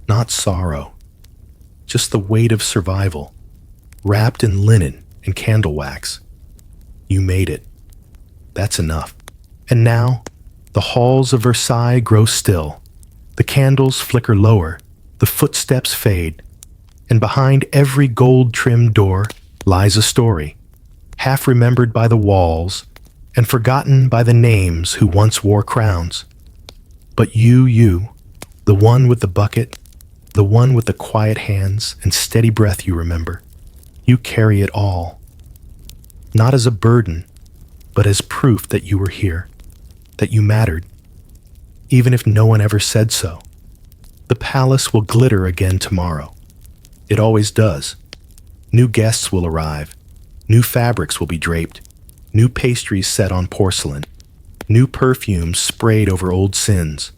not sorrow, just the weight of survival, wrapped in linen and candle wax. You made it. That's enough. And now, the halls of Versailles grow still. The candles flicker lower, the footsteps fade, and behind every gold-trimmed door lies a story, half remembered by the walls and forgotten by the names who once wore crowns. But you, the one with the bucket, the one with the quiet hands and steady breath you remember, you carry it all. Not as a burden, but as proof that you were here, that you mattered, even if no one ever said so. The palace will glitter again tomorrow. It always does. New guests will arrive. New fabrics will be draped. New pastries set on porcelain. New perfumes sprayed over old sins.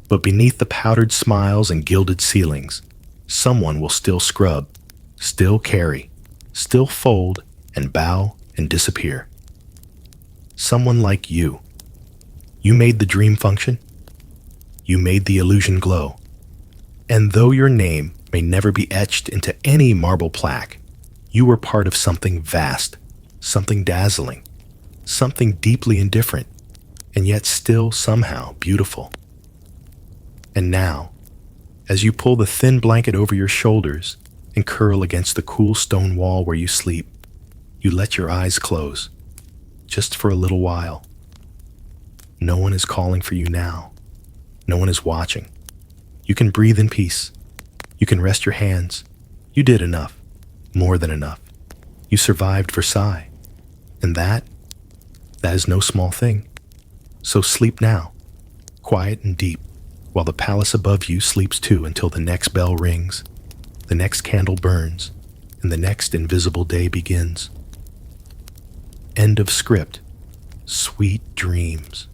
But beneath the powdered smiles and gilded ceilings, someone will still scrub, still carry, still fold and bow and disappear. Someone like you. You made the dream function. You made the illusion glow. And though your name may never be etched into any marble plaque, you were part of something vast, something dazzling, something deeply indifferent, and yet still somehow beautiful. And now, as you pull the thin blanket over your shoulders and curl against the cool stone wall where you sleep, you let your eyes close, just for a little while. No one is calling for you now. No one is watching. You can breathe in peace. You can rest your hands. You did enough, more than enough. You survived Versailles. And that is no small thing. So sleep now, quiet and deep, while the palace above you sleeps too until the next bell rings, the next candle burns, and the next invisible day begins. End of script. Sweet dreams.